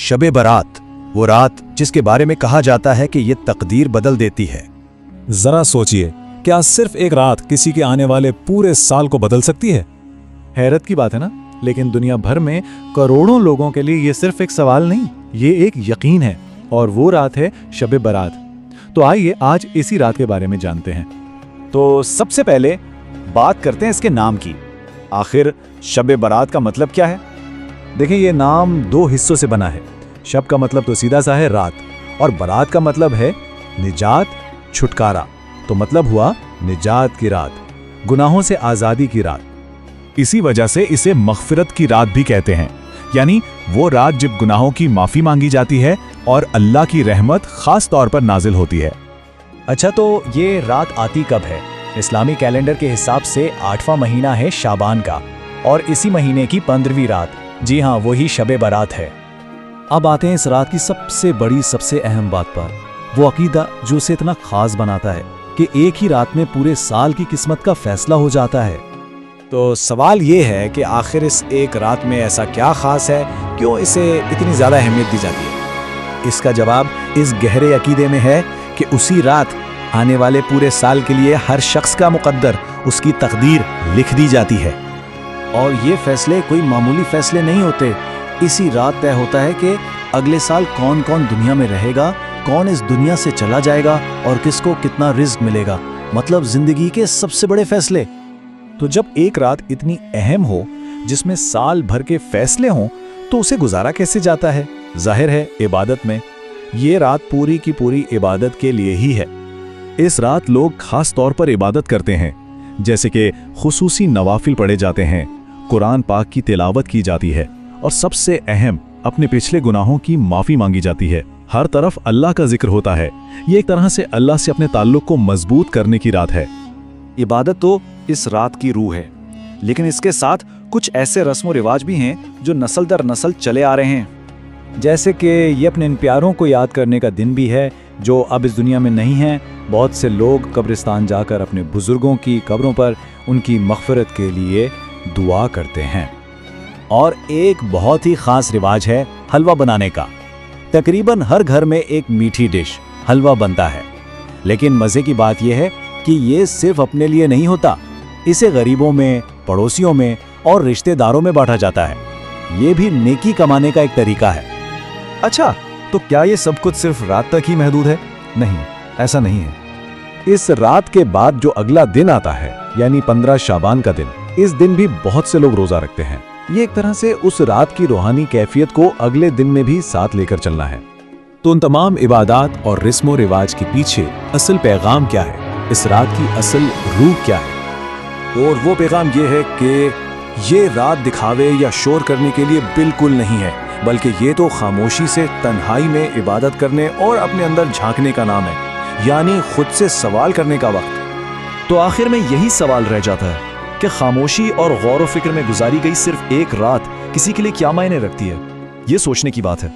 शब बारात, वो रात जिसके बारे में कहा जाता है कि ये तकदीर बदल देती है। जरा सोचिए, क्या सिर्फ एक रात किसी के आने वाले पूरे साल को बदल सकती है? हैरत की बात है ना, लेकिन दुनिया भर में करोड़ों लोगों के लिए ये सिर्फ एक सवाल नहीं, ये एक यकीन है, और वो रात है शब बारात। तो आइए आज इसी रात के बारे में जानते हैं। तो सबसे पहले बात करते हैं इसके नाम की। आखिर शब बारात का मतलब क्या है? देखिए, ये नाम दो हिस्सों से बना है। शब का मतलब तो सीधा सा है रात, और बारात का मतलब है निजात, छुटकारा। तो मतलब हुआ निजात की रात, गुनाहों से आज़ादी की रात। इसी वजह से इसे मग़फ़िरत की रात भी कहते हैं, यानी वो रात जब गुनाहों की माफ़ी मांगी जाती है और अल्लाह की रहमत ख़ास तौर पर नाजिल होती है। अच्छा, तो ये रात आती कब है? इस्लामी कैलेंडर के हिसाब से 8वां महीना है शाबान का, और इसी महीने की 15वीं रात, जी हाँ, वही शब बारात है। अब आते हैं इस रात की सबसे बड़ी, सबसे अहम बात पर, वो अकीदा जो उसे इतना खास बनाता है कि एक ही रात में पूरे साल की किस्मत का फैसला हो जाता है। तो सवाल ये है कि आखिर इस एक रात में ऐसा क्या खास है, क्यों इसे इतनी ज़्यादा अहमियत दी जाती है? इसका जवाब इस गहरे अकीदे में है कि उसी रात आने वाले पूरे साल के लिए हर शख्स का मुकद्दर, उसकी तकदीर लिख दी जाती है। और ये फैसले कोई मामूली फैसले नहीं होते। इसी रात तय होता है कि अगले साल कौन कौन दुनिया में रहेगा, कौन इस दुनिया से चला जाएगा और किसको कितना रिस्क मिलेगा। मतलब जिंदगी के सबसे बड़े फैसले। तो जब एक रात इतनी अहम हो, जिसमें साल भर के फैसले हों, तो उसे गुजारा कैसे जाता है? जाहिर है, इबादत में। ये रात पूरी की पूरी इबादत के लिए ही है। इस रात लोग खास तौर पर इबादत करते हैं, जैसे कि खुसूसी नवाफिल पढ़े जाते हैं, कुरान पाक की तिलावत की जाती है, और सबसे अहम, अपने पिछले गुनाहों की माफ़ी मांगी जाती है। हर तरफ अल्लाह का जिक्र होता है। ये एक तरह से अल्लाह से अपने ताल्लुक को मजबूत करने की रात है। इबादत तो इस रात की रूह है, लेकिन इसके साथ कुछ ऐसे रस्म व रिवाज भी हैं जो नस्ल दर नस्ल चले आ रहे हैं। जैसे कि ये अपने इन प्यारों को याद करने का दिन भी है जो अब इस दुनिया में नहीं हैं। बहुत से लोग कब्रिस्तान जाकर अपने बुजुर्गों की कब्रों पर उनकी मग़फ़िरत के लिए दुआ करते हैं। और एक बहुत ही ख़ास रिवाज है हलवा बनाने का। तकरीबन हर घर में एक मीठी डिश हलवा बनता है, लेकिन मज़े की बात यह है कि ये सिर्फ अपने लिए नहीं होता, इसे गरीबों में, पड़ोसियों में और रिश्तेदारों में बांटा जाता है। ये भी नेकी कमाने का एक तरीका है। अच्छा, तो क्या ये सब कुछ सिर्फ रात तक ही महदूद है? नहीं, ऐसा नहीं है। इस रात के बाद जो अगला दिन आता है, यानी 15 शाबान का दिन, इस दिन भी बहुत से लोग रोजा रखते हैं। ये एक तरह से उस रात की रूहानी कैफियत को अगले दिन में भी साथ लेकर चलना है। तो उन तमाम इबादत और रस्म रिवाज के पीछे असल पैगाम क्या है? इस रात की असल रूह क्या है? और वो पैगाम ये है कि ये रात दिखावे या शोर करने के लिए बिल्कुल नहीं है, बल्कि ये तो खामोशी से तन्हाई में इबादत करने और अपने अंदर झांकने का नाम है, यानी खुद से सवाल करने का वक्त। तो आखिर में यही सवाल रह जाता है कि खामोशी और गौर व फिक्र में गुजारी गई सिर्फ एक रात किसी के लिए क्या मायने रखती है? ये सोचने की बात है।